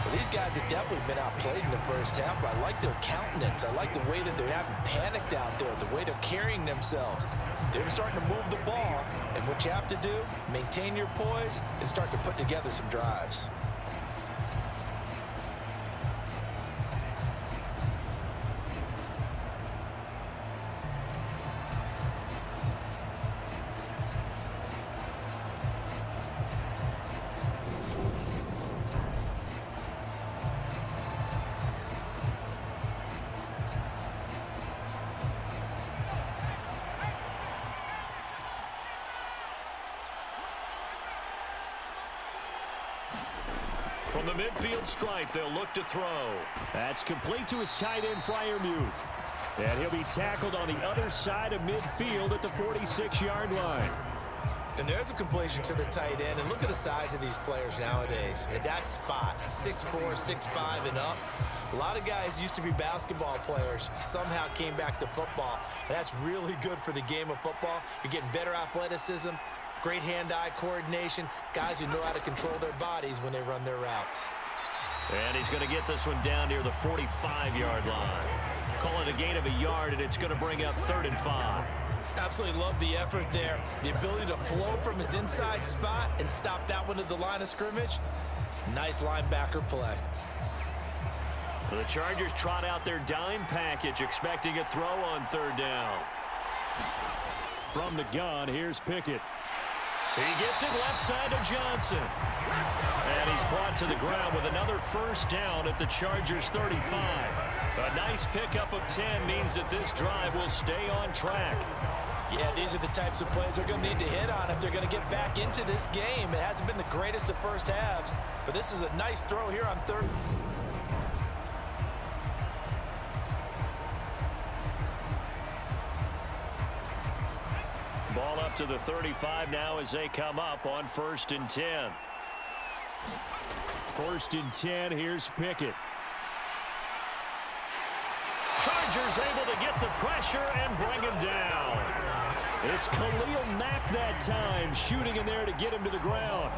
[SPEAKER 2] Well, these guys have definitely been outplayed in the first half, but I like their countenance. I like the way that they're having panicked out there, the way they're carrying themselves. They're starting to move the ball, and what you have to do, maintain your poise and start to put together some drives.
[SPEAKER 3] From the midfield stripe, they'll look to throw. That's complete to his tight end, Freiermuth. And he'll be tackled on the other side of midfield at the 46-yard line.
[SPEAKER 2] And there's a completion to the tight end. And look at the size of these players nowadays. At that spot, 6'4", 6'5", and up. A lot of guys used to be basketball players, somehow came back to football. And that's really good for the game of football. You're getting better athleticism, great hand-eye coordination, guys who know how to control their bodies when they run their routes.
[SPEAKER 3] And he's going to get this one down near the 45-yard line. Call it a gain of a yard, and it's going to bring up 3rd and 5.
[SPEAKER 2] Absolutely love the effort there. The ability to flow from his inside spot and stop that one at the line of scrimmage. Nice linebacker play.
[SPEAKER 3] The Chargers trot out their dime package, expecting a throw on 3rd down. From the gun, here's Pickett. He gets it left side to Johnson. And he's brought to the ground with another first down at the Chargers 35. A nice pickup of 10 means that this drive will stay on track.
[SPEAKER 2] Yeah, these are the types of plays they're going to need to hit on if they're going to get back into this game. It hasn't been the greatest of first halves, but this is a nice throw here on 3rd.
[SPEAKER 3] Ball up to the 35 now as they come up on 1st and 10. 1st and 10, here's Pickett. Chargers able to get the pressure and bring him down. It's Khalil Mack that time, shooting in there to get him to the ground.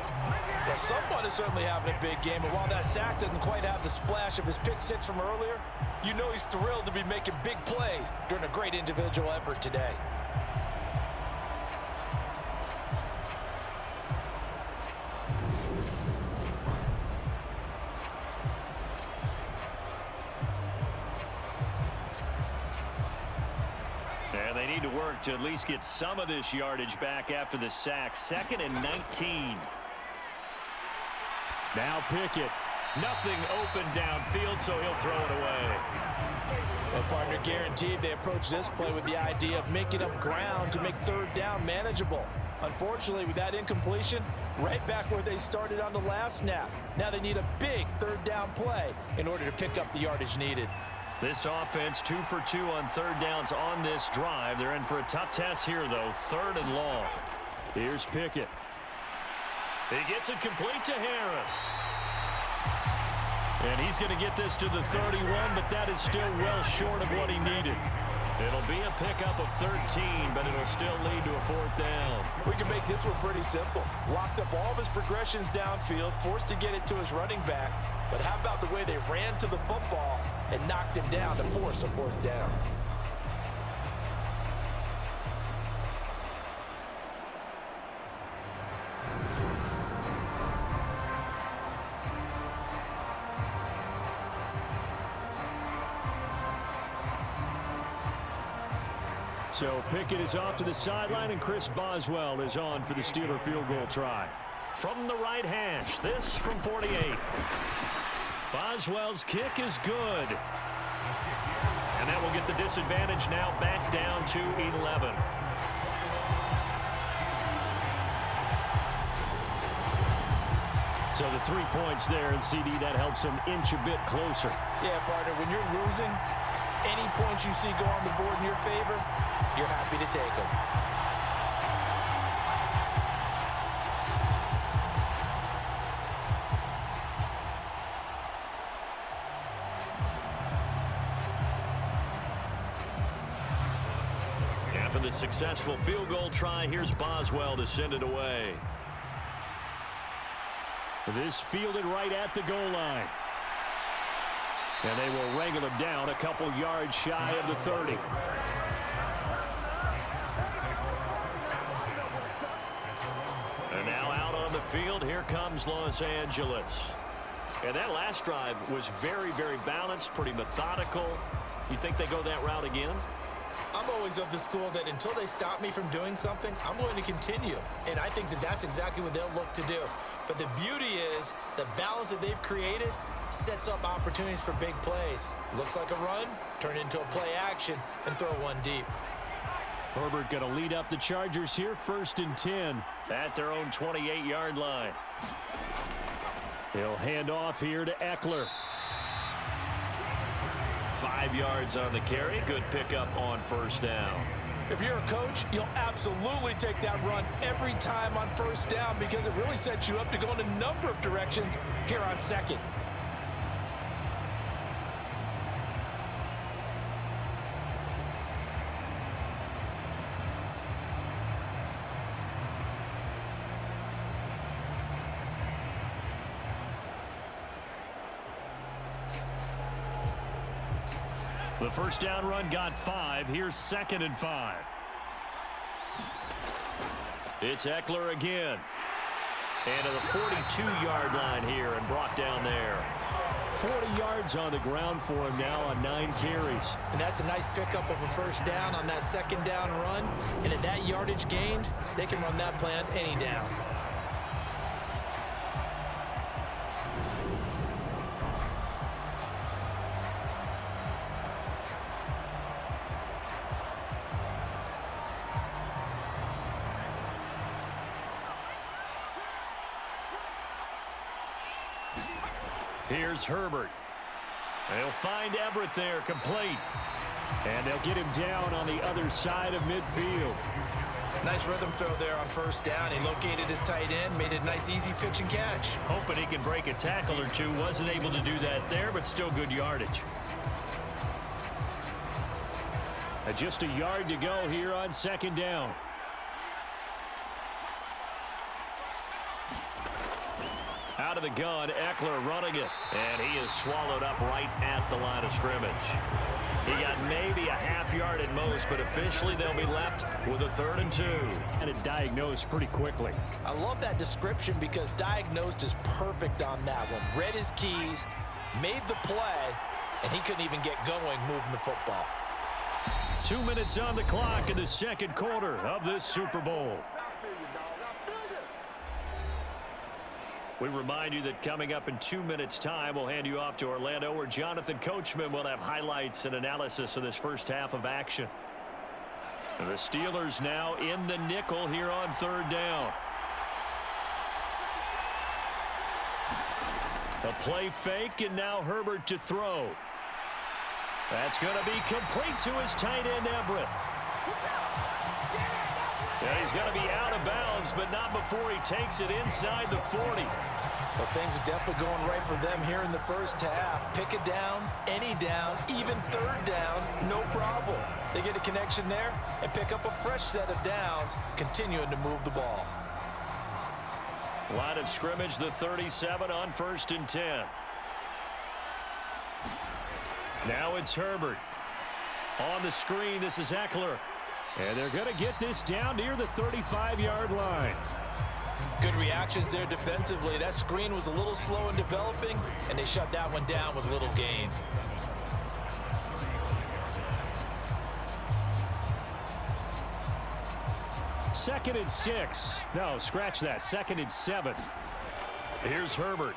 [SPEAKER 2] Well, someone is certainly having a big game, and while that sack doesn't quite have the splash of his pick six from earlier, you know he's thrilled to be making big plays during a great individual effort today.
[SPEAKER 3] And they need to work to at least get some of this yardage back after the sack. 2nd and 19. Now Pickett. Nothing open downfield, so he'll throw it away.
[SPEAKER 2] Well, partner, guaranteed they approach this play with the idea of making up ground to make 3rd down manageable. Unfortunately, with that incompletion, right back where they started on the last snap. Now they need a big 3rd down play in order to pick up the yardage needed.
[SPEAKER 3] This offense 2 for 2 on 3rd downs on this drive. They're in for a tough test here, though. 3rd and long. Here's Pickett. He gets it complete to Harris. And he's going to get this to the 31, but that is still well short of what he needed. It'll be a pickup of 13, but it'll still lead to a fourth down.
[SPEAKER 2] We can make this one pretty simple. Locked up all of his progressions downfield, forced to get it to his running back. But how about the way they ran to the football and knocked him down to force a fourth down?
[SPEAKER 3] So Pickett is off to the sideline, and Chris Boswell is on for the Steeler field goal try. From the right hash, this from 48. Boswell's kick is good. And that will get the disadvantage now back down to 11. So the 3 points there, and CD, that helps him inch a bit closer.
[SPEAKER 2] Yeah, partner, when you're losing, any points you see go on the board in your favor, you're happy to take them.
[SPEAKER 3] After the successful field goal try, here's Boswell to send it away. This fielded right at the goal line. And they will wrangle him down a couple yards shy of the 30. And now out on the field, here comes Los Angeles. And that last drive was very, very balanced, pretty methodical. You think they go that route again?
[SPEAKER 2] I'm always of the school that until they stop me from doing something, I'm going to continue. And I think that that's exactly what they'll look to do. But the beauty is the balance that they've created sets up opportunities for big plays. Looks like a run, turn into a play action, and throw one deep.
[SPEAKER 3] Herbert going to lead up the Chargers here, 1st and 10 at their own 28-yard line. He'll hand off here to Eckler. 5 yards on the carry. Good pickup on 1st down.
[SPEAKER 2] If you're a coach, you'll absolutely take that run every time on 1st down because it really sets you up to go in a number of directions here on 2nd.
[SPEAKER 3] The 1st down run got 5. Here's 2nd and 5. It's Eckler again. And to the 42-yard line here and brought down there. 40 yards on the ground for him now on 9 carries.
[SPEAKER 2] And that's a nice pickup of a 1st down on that 2nd down run. And at that yardage gained, they can run that play on any down.
[SPEAKER 3] Here's Herbert. They'll find Everett there, complete. And they'll get him down on the other side of midfield.
[SPEAKER 2] Nice rhythm throw there on 1st down. He located his tight end, made a nice easy pitch and catch.
[SPEAKER 3] Hoping he can break a tackle or two. Wasn't able to do that there, but still good yardage. Just a yard to go here on 2nd down. Out of the gun, Eckler running it. And he is swallowed up right at the line of scrimmage. He got maybe a half yard at most, but officially they'll be left with a 3rd and 2. And it diagnosed pretty quickly.
[SPEAKER 2] I love that description because diagnosed is perfect on that one. Read his keys, made the play, and he couldn't even get going moving the football.
[SPEAKER 3] 2 minutes on the clock in the 2nd quarter of this Super Bowl. We remind you that coming up in 2 minutes' time, we'll hand you off to Orlando, where Jonathan Coachman will have highlights and analysis of this 1st half of action. And the Steelers now in the nickel here on 3rd down. A play fake, and now Herbert to throw. That's going to be complete to his tight end, Everett.
[SPEAKER 1] Yeah, he's going to be out of bounds, but not before he takes it inside the 40.
[SPEAKER 2] Well, things are definitely going right for them here in the first half. Pick a down, any down, even third down, no problem. They get a connection there and pick up a fresh set of downs, continuing to move the ball.
[SPEAKER 1] Line of scrimmage, the 37 on 1st and 10. Now it's Herbert. On the screen, this is Eckler.
[SPEAKER 3] And they're going to get this down near the 35-yard line.
[SPEAKER 2] Good reactions there defensively. That screen was a little slow in developing, and they shut that one down with little gain.
[SPEAKER 3] Second and 6. No, scratch that. 2nd and 7.
[SPEAKER 1] Here's Herbert.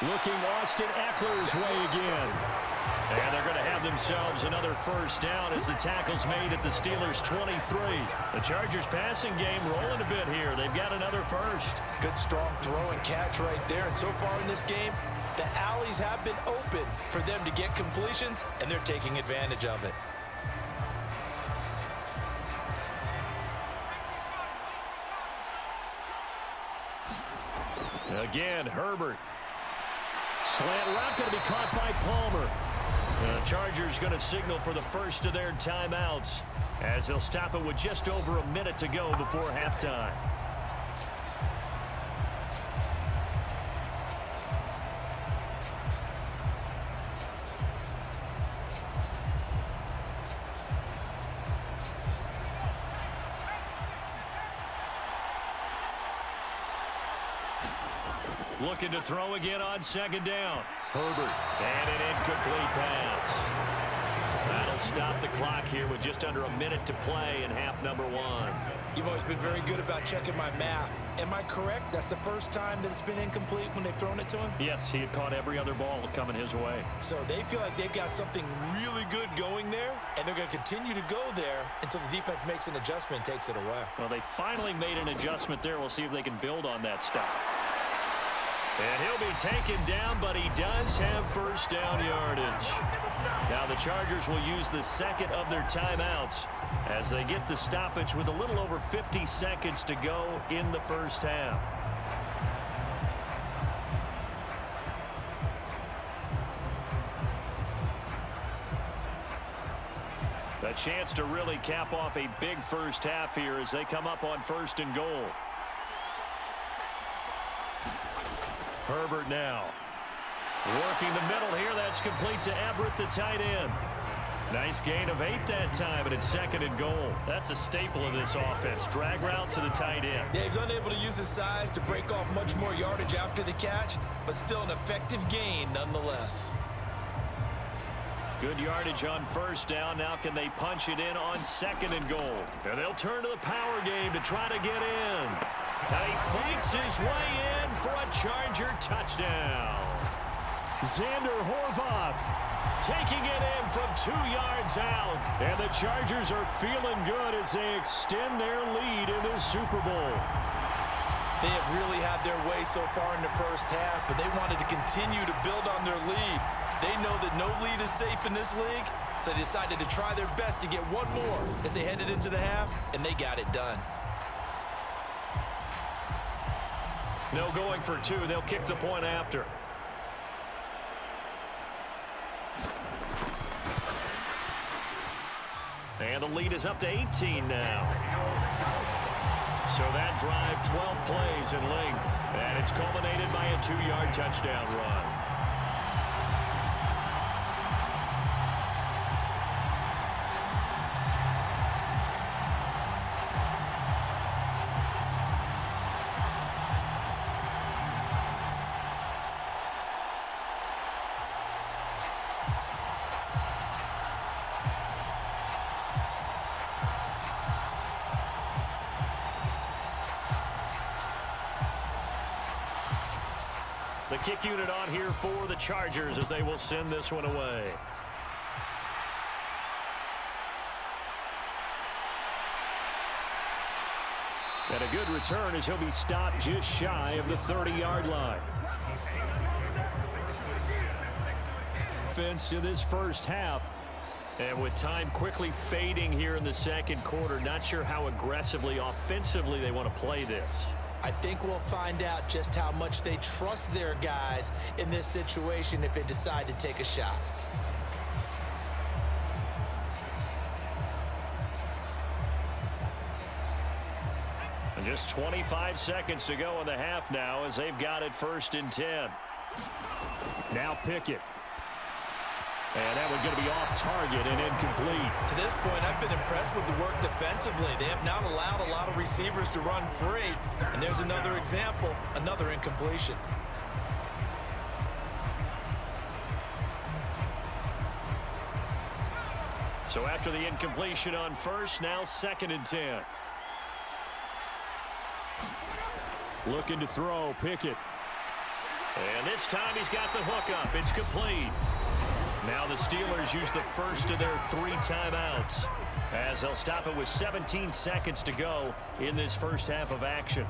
[SPEAKER 3] Looking Austin Eckler's way again.
[SPEAKER 1] And they're going to have themselves another first down as the tackle's made at the Steelers' 23. The Chargers passing game rolling a bit here. They've got another first.
[SPEAKER 2] Good strong throw and catch right there. And so far in this game, the alleys have been open for them to get completions, and they're taking advantage of it.
[SPEAKER 1] Again, Herbert.
[SPEAKER 3] Slant route going to be caught by Palmer.
[SPEAKER 1] The Chargers going to signal for the first of their timeouts as they'll stop it with just over a minute to go before halftime. Looking to throw again on 2nd down.
[SPEAKER 3] Herbert.
[SPEAKER 1] And an incomplete pass. That'll stop the clock here with just under a minute to play in half number 1.
[SPEAKER 2] You've always been very good about checking my math. Am I correct? That's the first time that it's been incomplete when they've thrown it to him?
[SPEAKER 1] Yes, he had caught every other ball coming his way.
[SPEAKER 2] So they feel like they've got something really good going there, and they're going to continue to go there until the defense makes an adjustment and takes it away.
[SPEAKER 1] Well, they finally made an adjustment there. We'll see if they can build on that stop. And he'll be taken down, but he does have first down yardage. Now the Chargers will use the second of their timeouts as they get the stoppage with a little over 50 seconds to go in the first half. A chance to really cap off a big first half here as they come up on 1st and goal. Herbert now. Working the middle here. That's complete to Everett, the tight end. Nice gain of 8 that time, and it's 2nd and goal. That's a staple of this offense. Drag route to the tight end.
[SPEAKER 2] Yeah, he's unable to use his size to break off much more yardage after the catch, but still an effective gain nonetheless.
[SPEAKER 1] Good yardage on 1st down. Now can they punch it in on 2nd and goal? And they'll turn to the power game to try to get in. And he fights his way in for a Charger touchdown.
[SPEAKER 3] Xander Horvath
[SPEAKER 1] taking it in from 2 yards out.
[SPEAKER 3] And the Chargers are feeling good as they extend their lead in the Super Bowl.
[SPEAKER 2] They have really had their way so far in the first half, but they wanted to continue to build on their lead. They know that no lead is safe in this league, so they decided to try their best to get one more as they headed into the half, and they got it done.
[SPEAKER 1] No going for 2. They'll kick the point after. And the lead is up to 18 now. So that drive, 12 plays in length. And it's culminated by a 2-yard touchdown run. The kick unit on here for the Chargers as they will send this one away.
[SPEAKER 3] And a good return as he'll be stopped just shy of the 30-yard line. Offense in this first half.
[SPEAKER 1] And with time quickly fading here in the second quarter, not sure how aggressively, offensively they want to play this.
[SPEAKER 2] I think we'll find out just how much they trust their guys in this situation if they decide to take a shot.
[SPEAKER 1] And just 25 seconds to go in the half now as they've got it 1st and 10.
[SPEAKER 3] Now Pickett. And that one's going to be off target and incomplete.
[SPEAKER 2] To this point, I've been impressed with the work defensively. They have not allowed a lot of receivers to run free. And there's another example, another incompletion.
[SPEAKER 1] So after the incompletion on 1st, now 2nd and 10.
[SPEAKER 3] Looking to throw, Pickett.
[SPEAKER 1] And this time he's got the hook up. It's complete. Now the Steelers use the first of their 3 timeouts as they'll stop it with 17 seconds to go in this first half of action.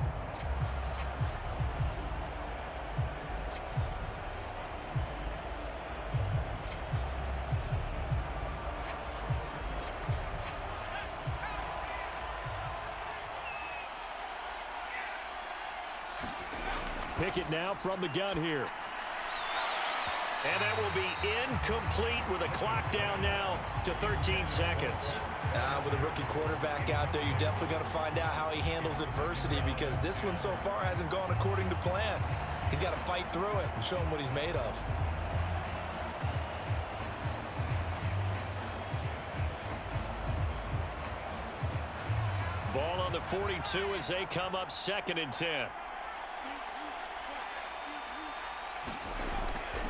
[SPEAKER 3] Pickett now from the gun here.
[SPEAKER 1] And that will be incomplete with a clock down now to 13 seconds.
[SPEAKER 2] With a rookie quarterback out there, you're definitely going to find out how he handles adversity because this one so far hasn't gone according to plan. He's got to fight through it and show him what he's made of.
[SPEAKER 1] Ball on the 42 as they come up 2nd and 10.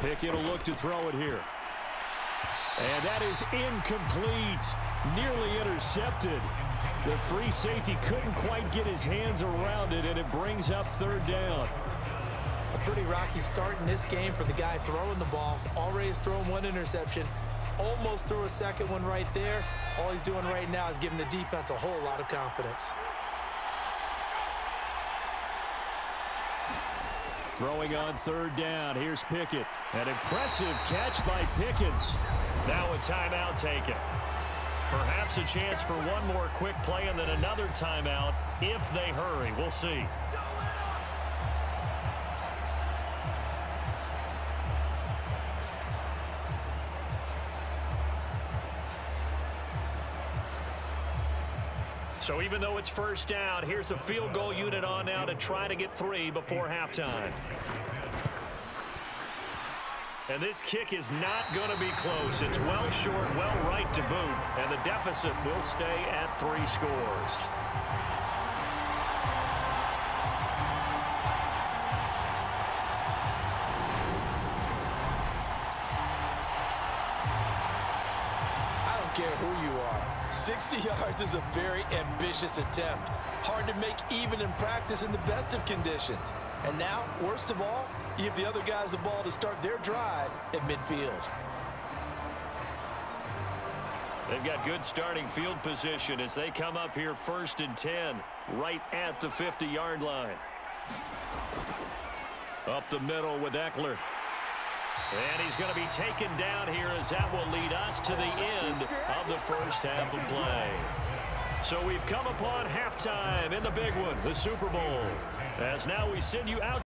[SPEAKER 3] Pickett will look to throw it here. And that is incomplete. Nearly intercepted. The free safety couldn't quite get his hands around it, and it brings up 3rd down.
[SPEAKER 2] A pretty rocky start in this game for the guy throwing the ball. Already has thrown 1 interception. Almost threw a 2nd one right there. All he's doing right now is giving the defense a whole lot of confidence.
[SPEAKER 3] Throwing on 3rd down. Here's Pickett. An impressive catch by Pickens.
[SPEAKER 1] Now a timeout taken. Perhaps a chance for one more quick play and then another timeout if they hurry. We'll see. So even though it's 1st down, here's the field goal unit on now to try to get 3 before halftime. And this kick is not going to be close. It's well short, well right to boot, and the deficit will stay at 3 scores.
[SPEAKER 2] I don't care who you are. 60 yards is a very ambitious attempt. Hard to make even in practice in the best of conditions. And now, worst of all, you give the other guys the ball to start their drive at midfield.
[SPEAKER 1] They've got good starting field position as they come up here 1st and 10, right at the 50-yard line. Up the middle with Eckler. And he's going to be taken down here as that will lead us to the end of the first half of play. So we've come upon halftime in the big one, the Super Bowl. As now we send you out